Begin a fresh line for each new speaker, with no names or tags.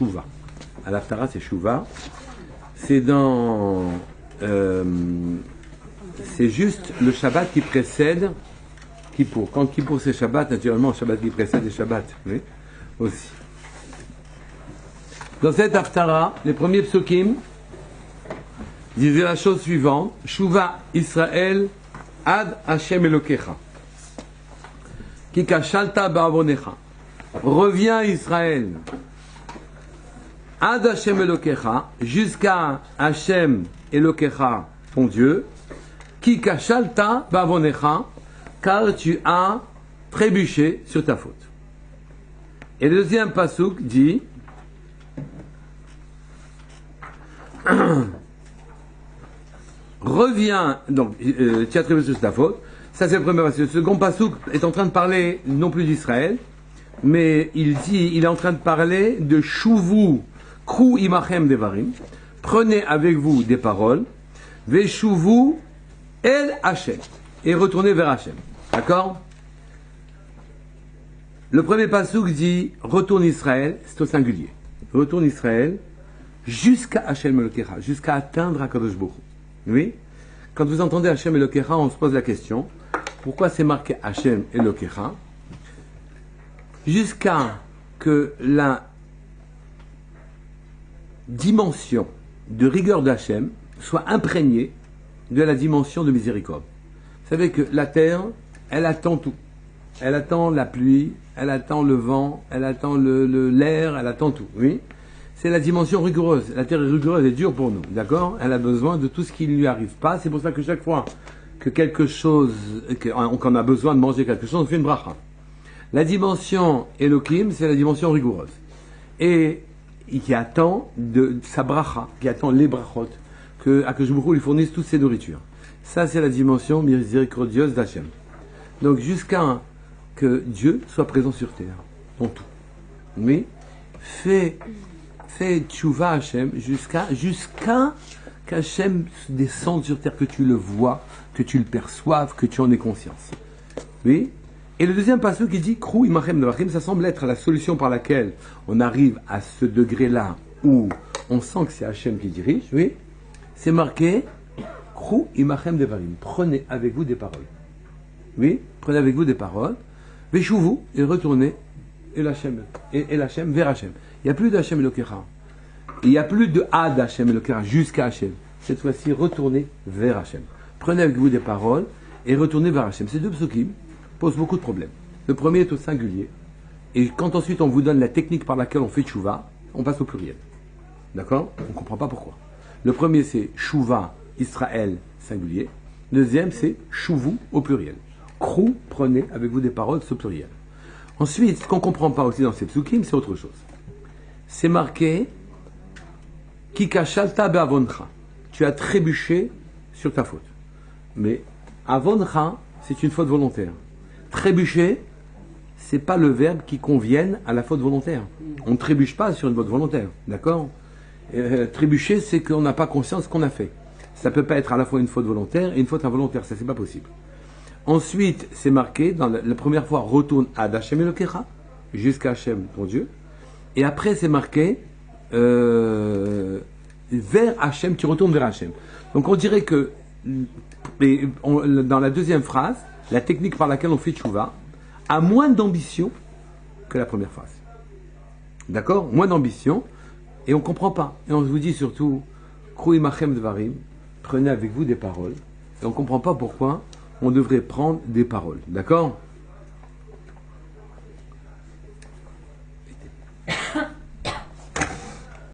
Shuvah. À l'Haftara, c'est Shuvah. C'est dans... c'est juste le Shabbat qui précède Kippour. Quand Kippour c'est Shabbat, naturellement, le Shabbat qui précède est Shabbat. Oui, aussi. Dans cette Haftara, les premiers psukim disaient la chose suivante. Shuvah Israël ad Hashem Elokecha. Ki kashalta ba'avonecha. Reviens Israël. Ad Hashem Elokecha, jusqu'à Hashem Elokecha, ton Dieu, qui kashalta ba'avonecha, car tu as trébuché sur ta faute. Et le deuxième pasuk dit reviens, donc tu as trébuché sur ta faute. Ça c'est le premier pasuk. Le second pasuk est en train de parler non plus d'Israël, mais il est en train de parler de Shuvu Kru imachem devarim. Prenez avec vous des paroles. Veshuvu el Hashem. Et retournez vers Hashem. D'accord? Le premier pasuk dit retourne Israël, c'est au singulier. Retourne Israël jusqu'à Hashem Elokecha, jusqu'à atteindre Akadosh Baruch Hu. Oui? Quand vous entendez Hashem Elokecha, on se pose la question pourquoi c'est marqué Hashem Elokecha? Jusqu'à que la dimension de rigueur d'Hachem soit imprégnée de la dimension de miséricorde. Vous savez que la terre, elle attend tout. Elle attend la pluie, elle attend le vent, elle attend l'air, elle attend tout. Oui, c'est la dimension rigoureuse. La terre est rigoureuse et dure pour nous, d'accord? Elle a besoin de tout ce qui ne lui arrive pas. C'est pour ça que chaque fois que quelque chose, qu'on a besoin de manger quelque chose, on fait une bracha. La dimension Elohim, c'est la dimension rigoureuse. Et qui attend de sa bracha, qui attend les brachot, que Akadosh lui fournisse toutes ses nourritures. Ça, c'est la dimension miséricordieuse d'Hachem. Donc, jusqu'à que Dieu soit présent sur terre, dans tout. Mais, fais tchouva Hachem jusqu'à qu'Hachem descende sur terre, que tu le vois, que tu le perçoives, que tu en aies conscience. Oui. Et le deuxième passage qui dit Kru imachem devarim, ça semble être la solution par laquelle on arrive à ce degré-là où on sent que c'est Hachem qui dirige. Oui. C'est marqué Kru imachem devarim. Prenez avec vous des paroles. Oui. Prenez avec vous des paroles. Veshuvu et retournez et l'Hachem vers Hachem. Il n'y a plus d'Hachem Elokecha. Il n'y a plus de Ad Hachem Elokecha jusqu'à Hachem. Cette fois-ci, retournez vers Hachem. Prenez avec vous des paroles et retournez vers Hachem. Ces deux psukim posent beaucoup de problèmes. Le premier est au singulier. Et quand ensuite on vous donne la technique par laquelle on fait tchouva, on passe au pluriel. D'accord? On ne comprend pas pourquoi. Le premier c'est Shuvah Israël singulier. Le deuxième c'est Shuvu au pluriel. Kru, prenez avec vous des paroles, c'est au pluriel. Ensuite, ce qu'on ne comprend pas aussi dans ces psukim, c'est autre chose. C'est marqué Ki kashalta be'avoncha. Tu as trébuché sur ta faute. Mais avoncha, c'est une faute volontaire. Trébucher, c'est pas le verbe qui convienne à la faute volontaire. On ne trébuche pas sur une faute volontaire, d'accord? Trébucher, c'est qu'on n'a pas conscience qu'on a fait. Ça peut pas être à la fois une faute volontaire et une faute involontaire, ça c'est pas possible. Ensuite, c'est marqué, dans la première fois, retourne à Hachem Elokecha, jusqu'à Hachem, ton Dieu. Et après, c'est marqué, vers Hachem, tu retournes vers Hachem. Donc on dirait que, dans la deuxième phrase, la technique par laquelle on fait tchouva a moins d'ambition que la première phrase. D'accord? Moins d'ambition, et on ne comprend pas. Et on vous dit surtout, Kru imachem devarim, prenez avec vous des paroles, et on ne comprend pas pourquoi on devrait prendre des paroles. D'accord?